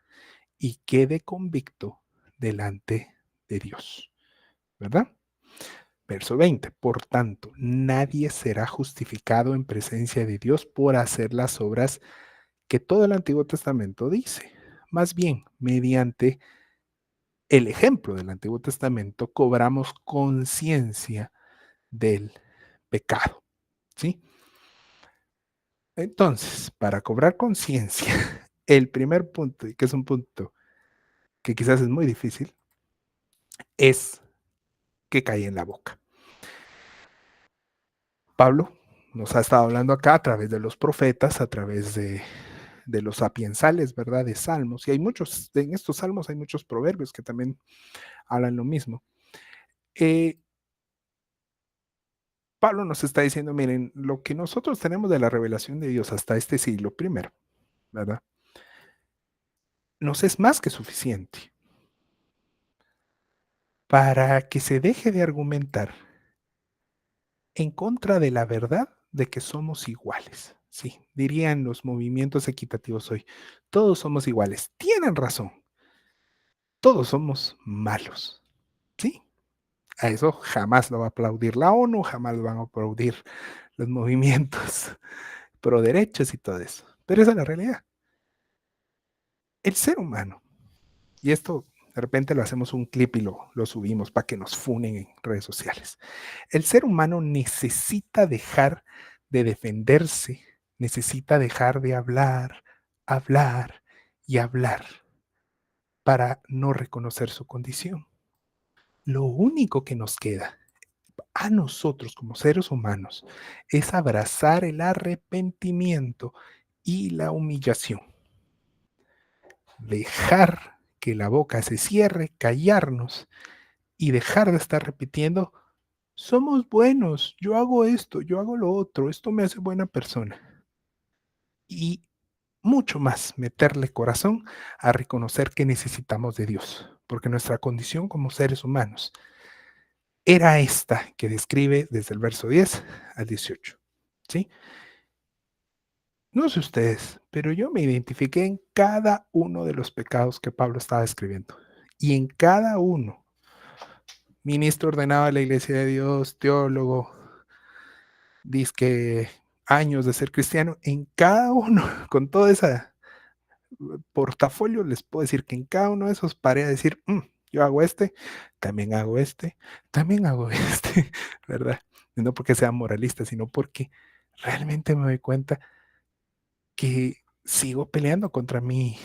y quede convicto delante de Dios, ¿verdad? Verso 20, por tanto, nadie será justificado en presencia de Dios por hacer las obras que todo el Antiguo Testamento dice. Más bien, mediante el ejemplo del Antiguo Testamento, cobramos conciencia del pecado, ¿sí? Entonces, para cobrar conciencia, el primer punto, y que es un punto que quizás es muy difícil, es que cae en la boca. Pablo nos ha estado hablando acá a través de los profetas, a través de los sapiensales, ¿verdad? De salmos, y hay muchos, en estos salmos hay muchos proverbios que también hablan lo mismo. Eh, Pablo nos está diciendo, miren, lo que nosotros tenemos de la revelación de Dios hasta este siglo primero, ¿verdad? Nos es más que suficiente para que se deje de argumentar en contra de la verdad de que somos iguales. Sí, dirían los movimientos equitativos hoy, todos somos iguales. Tienen razón, todos somos malos. Sí, a eso jamás lo va a aplaudir la ONU, jamás lo van a aplaudir los movimientos pro derechos y todo eso. Pero esa es la realidad. El ser humano, y esto de repente lo hacemos un clip y lo subimos para que nos funen en redes sociales. El ser humano necesita dejar de defenderse, necesita dejar de hablar, hablar y hablar para no reconocer su condición. Lo único que nos queda a nosotros como seres humanos es abrazar el arrepentimiento y la humillación. Dejar que la boca se cierre, callarnos y dejar de estar repitiendo, somos buenos, yo hago esto, yo hago lo otro, esto me hace buena persona. Y mucho más, meterle corazón a reconocer que necesitamos de Dios, porque nuestra condición como seres humanos era esta que describe desde el verso 10 al 18. ¿Sí? No sé ustedes, pero yo me identifiqué en cada uno de los pecados que Pablo estaba escribiendo. Y en cada uno, ministro ordenado de la Iglesia de Dios, teólogo, dizque años de ser cristiano, en cada uno, con todo ese portafolio, les puedo decir que en cada uno de esos paré a decir, yo hago también hago también hago ¿verdad? Y no porque sea moralista, sino porque realmente me doy cuenta que sigo peleando contra mí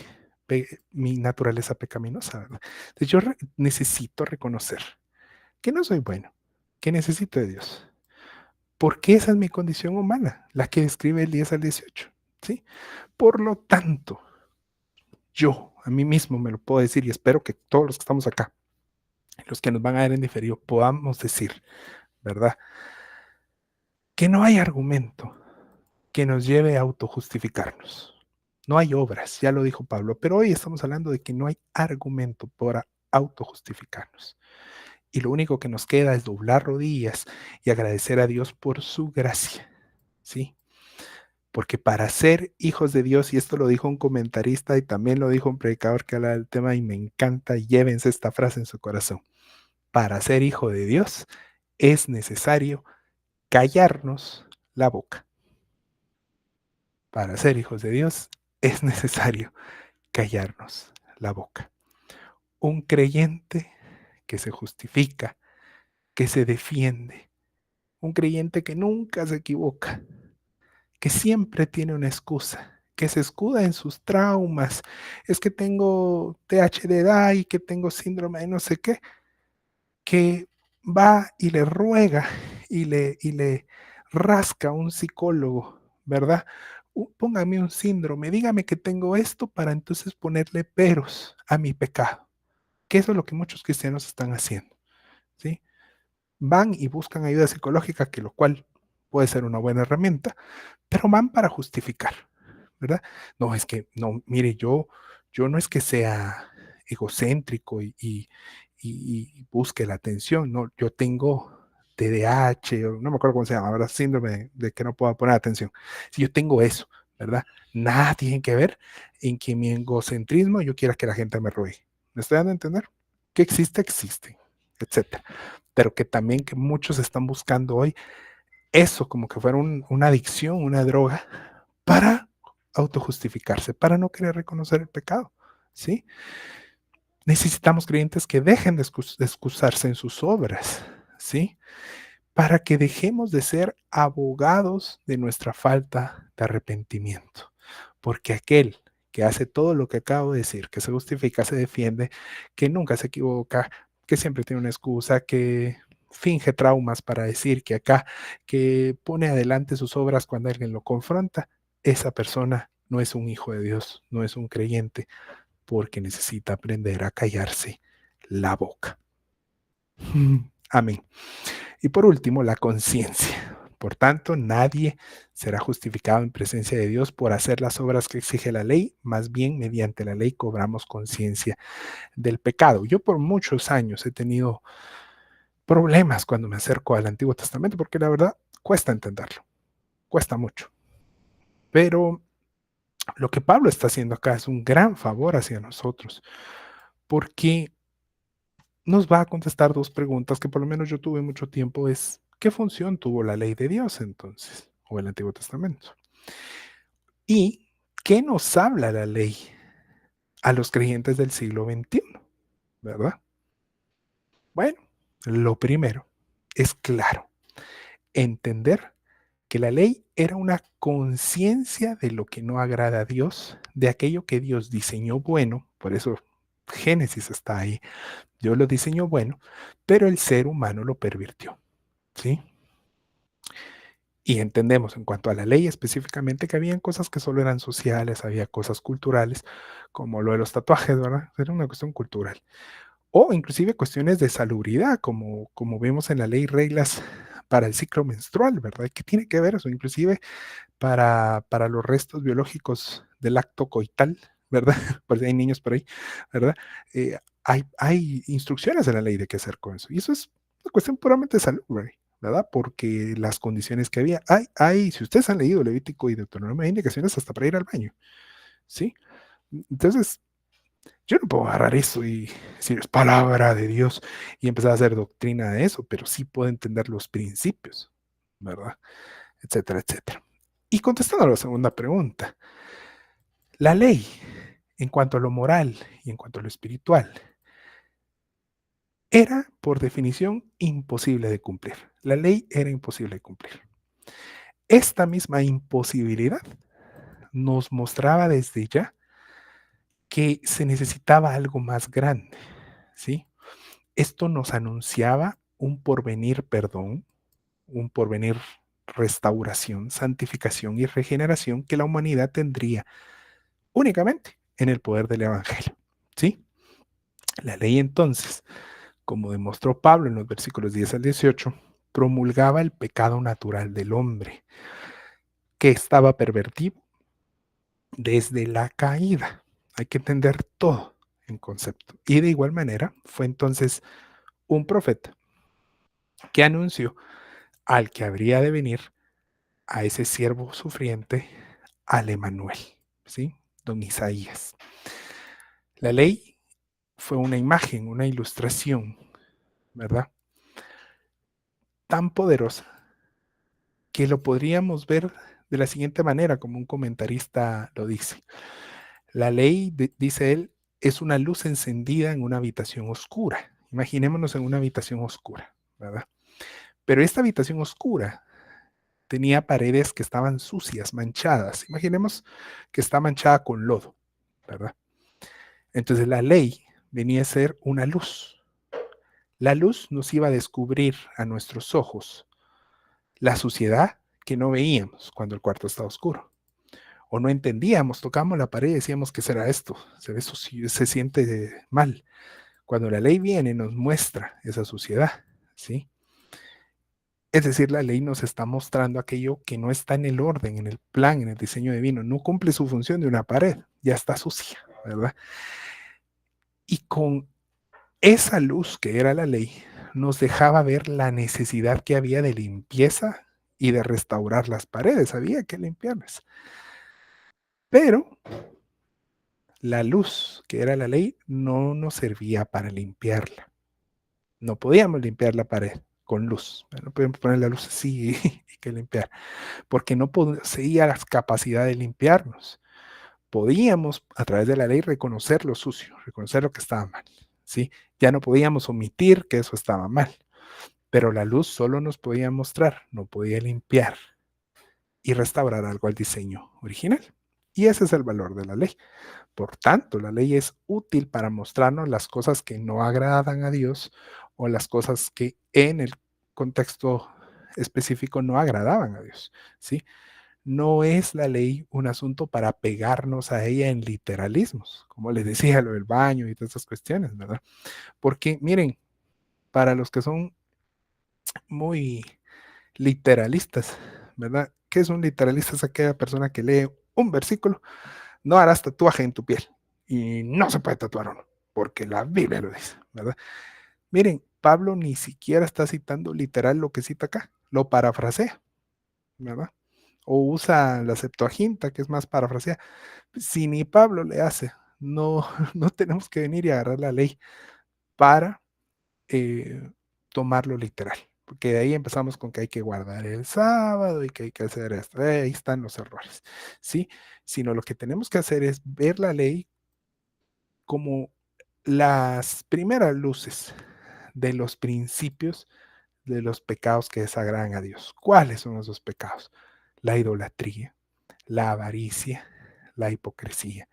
mi naturaleza pecaminosa, ¿verdad? Entonces yo necesito reconocer que no soy bueno, que necesito de Dios, porque esa es mi condición humana, la que describe el 10 al 18, ¿sí? Por lo tanto, yo a mí mismo me lo puedo decir y espero que todos los que estamos acá, los que nos van a ver en diferido, podamos decir, ¿verdad? Que no hay argumento que nos lleve a autojustificarnos. No hay obras, ya lo dijo Pablo, pero hoy estamos hablando de que no hay argumento para autojustificarnos. Y lo único que nos queda es doblar rodillas y agradecer a Dios por su gracia, ¿sí? Porque para ser hijos de Dios, y esto lo dijo un comentarista y también lo dijo un predicador que habla del tema y me encanta, llévense esta frase en su corazón. Para ser hijo de Dios es necesario callarnos la boca. Para ser hijos de Dios es necesario callarnos la boca. Un creyente que se justifica, que se defiende, un creyente que nunca se equivoca, que siempre tiene una excusa, que se escuda en sus traumas. Es que tengo TH de edad y que tengo síndrome de no sé qué, que va y le ruega y le rasca a un psicólogo, ¿verdad? Póngame un síndrome, dígame que tengo esto para entonces ponerle peros a mi pecado, que eso es lo que muchos cristianos están haciendo, ¿sí? Van y buscan ayuda psicológica, que lo cual puede ser una buena herramienta, pero van para justificar, ¿verdad? No, es que, no, mire, yo no es que sea egocéntrico y busque la atención, no, yo tengo TDAH, o no me acuerdo cómo se llama, ¿verdad? Síndrome de que no puedo poner atención. Si yo tengo eso, ¿verdad? Nada tiene que ver en que mi egocentrismo yo quiera que la gente me ruegue. ¿Me estoy dando a entender? Que existe, etcétera. Pero que también que muchos están buscando hoy eso como que fuera una adicción, una droga, para autojustificarse, para no querer reconocer el pecado, ¿sí? Necesitamos creyentes que dejen de excusarse en sus obras, ¿sí? Para que dejemos de ser abogados de nuestra falta de arrepentimiento. Porque aquel que hace todo lo que acabo de decir, que se justifica, se defiende, que nunca se equivoca, que siempre tiene una excusa, que finge traumas para decir que acá, que pone adelante sus obras cuando alguien lo confronta, esa persona no es un hijo de Dios, no es un creyente, porque necesita aprender a callarse la boca. Amén. Y por último, la conciencia. Por tanto, nadie será justificado en presencia de Dios por hacer las obras que exige la ley, más bien mediante la ley cobramos conciencia del pecado. Yo por muchos años he tenido problemas cuando me acerco al Antiguo Testamento, porque la verdad cuesta entenderlo, cuesta mucho. Pero lo que Pablo está haciendo acá es un gran favor hacia nosotros, porque nos va a contestar dos preguntas que por lo menos yo tuve mucho tiempo, es ¿qué función tuvo la ley de Dios entonces? O el Antiguo Testamento. ¿Y qué nos habla la ley a los creyentes del siglo XXI? ¿Verdad? Bueno, lo primero es claro, entender que la ley era una conciencia de lo que no agrada a Dios, de aquello que Dios diseñó bueno, por eso Génesis está ahí, Dios lo diseñó bueno, pero el ser humano lo pervirtió, ¿sí? Y entendemos en cuanto a la ley específicamente que habían cosas que solo eran sociales, había cosas culturales, como lo de los tatuajes, ¿verdad? Era una cuestión cultural. O inclusive cuestiones de salubridad, como vemos en la ley reglas para el ciclo menstrual, ¿verdad? ¿Qué tiene que ver eso? Inclusive para los restos biológicos del acto coital, ¿verdad? Porque hay niños por ahí, ¿verdad? Hay instrucciones en la ley de qué hacer con eso. Y eso es una cuestión puramente de salud, ¿verdad? Porque las condiciones que había, si ustedes han leído Levítico y Deuteronomio, hay indicaciones hasta para ir al baño, ¿sí? Entonces, yo no puedo agarrar eso y decir es palabra de Dios y empezar a hacer doctrina de eso, pero sí puedo entender los principios, ¿verdad? Etcétera, etcétera. Y contestando a la segunda pregunta, la ley, en cuanto a lo moral y en cuanto a lo espiritual, era por definición imposible de cumplir. La ley era imposible de cumplir. Esta misma imposibilidad nos mostraba desde ya que se necesitaba algo más grande, ¿sí? Esto nos anunciaba un porvenir perdón, un porvenir restauración, santificación y regeneración que la humanidad tendría únicamente en el poder del Evangelio, ¿sí? La ley entonces, como demostró Pablo en los versículos 10 al 18, promulgaba el pecado natural del hombre, que estaba pervertido desde la caída. Hay que entender todo en concepto. Y de igual manera fue entonces un profeta que anunció al que habría de venir, a ese siervo sufriente, al Emanuel, ¿sí? Don Isaías. La ley fue una imagen, una ilustración, ¿verdad? Tan poderosa que lo podríamos ver de la siguiente manera, como un comentarista lo dice. La ley, dice él, es una luz encendida en una habitación oscura. Imaginémonos en una habitación oscura, ¿verdad? Pero esta habitación oscura tenía paredes que estaban sucias, manchadas. Imaginemos que está manchada con lodo, ¿verdad? Entonces la ley venía a ser una luz. La luz nos iba a descubrir a nuestros ojos la suciedad que no veíamos cuando el cuarto estaba oscuro. O no entendíamos, tocamos la pared y decíamos, ¿qué será esto? Se ve sucio, se siente mal. Cuando la ley viene nos muestra esa suciedad, ¿sí? Es decir, la ley nos está mostrando aquello que no está en el orden, en el plan, en el diseño divino. No cumple su función de una pared, ya está sucia, ¿verdad? Y con esa luz que era la ley, nos dejaba ver la necesidad que había de limpieza y de restaurar las paredes. Había que limpiarlas. Pero la luz, que era la ley, no nos servía para limpiarla. No podíamos limpiar la pared con luz. No podíamos poner la luz así y que limpiar, porque no poseía la capacidad de limpiarnos. Podíamos, a través de la ley, reconocer lo sucio, reconocer lo que estaba mal, ¿sí? Ya no podíamos omitir que eso estaba mal, pero la luz solo nos podía mostrar, no podía limpiar y restaurar algo al diseño original. Y ese es el valor de la ley. Por tanto, la ley es útil para mostrarnos las cosas que no agradan a Dios o las cosas que en el contexto específico no agradaban a Dios, ¿sí? No es la ley un asunto para pegarnos a ella en literalismos, como les decía, lo del baño y todas esas cuestiones, ¿verdad? Porque miren, para los que son muy literalistas, ¿verdad? ¿Qué es un literalista? Es aquella persona que lee un versículo, no harás tatuaje en tu piel y no se puede tatuar uno, porque la Biblia lo dice, ¿verdad? Miren, Pablo ni siquiera está citando literal lo que cita acá, lo parafrasea, ¿verdad? O usa la Septuaginta, que es más parafraseada. Si ni Pablo le hace, no, no tenemos que venir y agarrar la ley para tomarlo literal, porque de ahí empezamos con que hay que guardar el sábado y que hay que hacer esto. Ahí están los errores, ¿sí? Sino lo que tenemos que hacer es ver la ley como las primeras luces de los principios de los pecados que desagradan a Dios. ¿Cuáles son esos pecados? La idolatría, la avaricia, la hipocresía,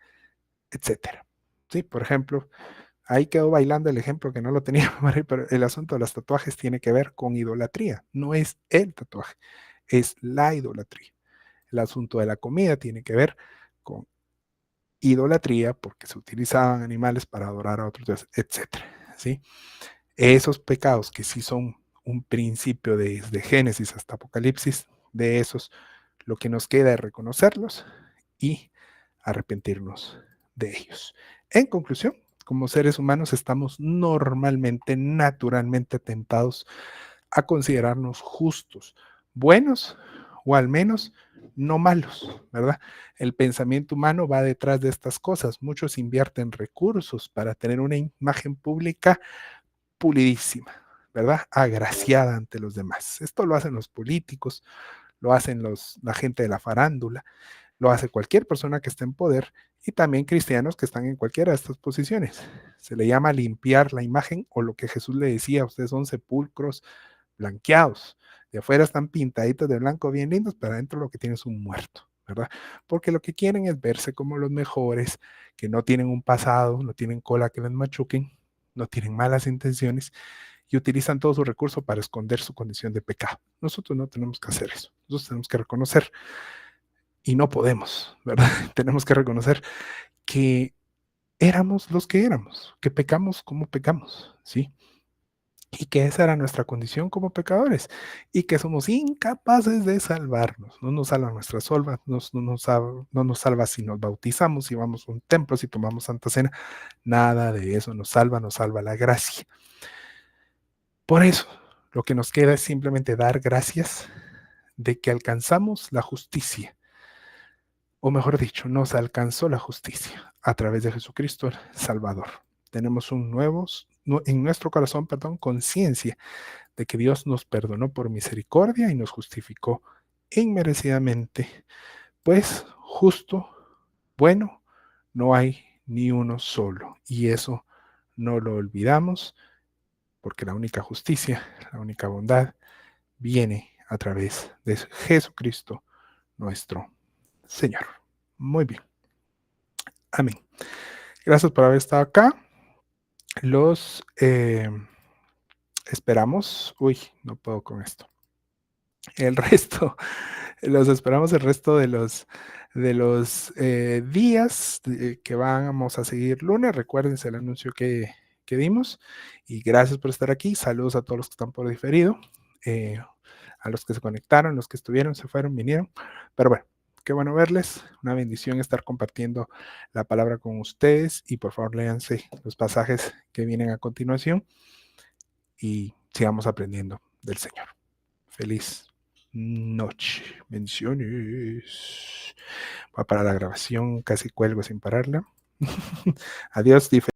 etcétera. Sí, por ejemplo, ahí quedó bailando el ejemplo que no lo tenía, pero el asunto de los tatuajes tiene que ver con idolatría. No es el tatuaje, es la idolatría. El asunto de la comida tiene que ver con idolatría porque se utilizaban animales para adorar a otros dioses, etcétera. ¿Sí? Esos pecados que sí son un principio desde Génesis hasta Apocalipsis, de esos lo que nos queda es reconocerlos y arrepentirnos de ellos. En conclusión, como seres humanos estamos normalmente, naturalmente tentados a considerarnos justos, buenos o al menos no malos, ¿verdad? El pensamiento humano va detrás de estas cosas. Muchos invierten recursos para tener una imagen pública pulidísima, ¿verdad? Agraciada ante los demás. Esto lo hacen los políticos, lo hacen la gente de la farándula, lo hace cualquier persona que esté en poder y también cristianos que están en cualquiera de estas posiciones. Se le llama limpiar la imagen o lo que Jesús le decía, ustedes son sepulcros blanqueados. De afuera están pintaditos de blanco bien lindos, pero adentro lo que tiene es un muerto, ¿verdad? Porque lo que quieren es verse como los mejores, que no tienen un pasado, no tienen cola que les machuquen, no tienen malas intenciones y utilizan todo su recurso para esconder su condición de pecado. Nosotros no tenemos que hacer eso. Nosotros tenemos que reconocer, y no podemos, ¿verdad? Tenemos que reconocer que éramos los que éramos, que pecamos como pecamos, ¿sí? Y que esa era nuestra condición como pecadores y que somos incapaces de salvarnos. No nos salva nuestra solva, no nos salva si nos bautizamos, si vamos a un templo, si tomamos Santa Cena. Nada de eso nos salva la gracia. Por eso, lo que nos queda es simplemente dar gracias de que alcanzamos la justicia, o mejor dicho, nos alcanzó la justicia a través de Jesucristo el Salvador. Tenemos en nuestro corazón, conciencia de que Dios nos perdonó por misericordia y nos justificó inmerecidamente, pues justo, bueno, no hay ni uno solo. Y eso no lo olvidamos, porque la única justicia, la única bondad, viene a través de Jesucristo, nuestro Señor. Muy bien. Amén. Gracias por haber estado acá. Los esperamos. Uy, no puedo con esto. El resto, los esperamos el resto de los días que vamos a seguir lunes. Recuérdense el anuncio que dimos. Y gracias por estar aquí. Saludos a todos los que están por diferido. A los que se conectaron, los que estuvieron, se fueron, vinieron. Pero bueno, qué bueno verles. Una bendición estar compartiendo la palabra con ustedes. Y por favor, léanse los pasajes que vienen a continuación. Y sigamos aprendiendo del Señor. Feliz noche. Bendiciones. Voy a parar la grabación, casi cuelgo sin pararla. Adiós,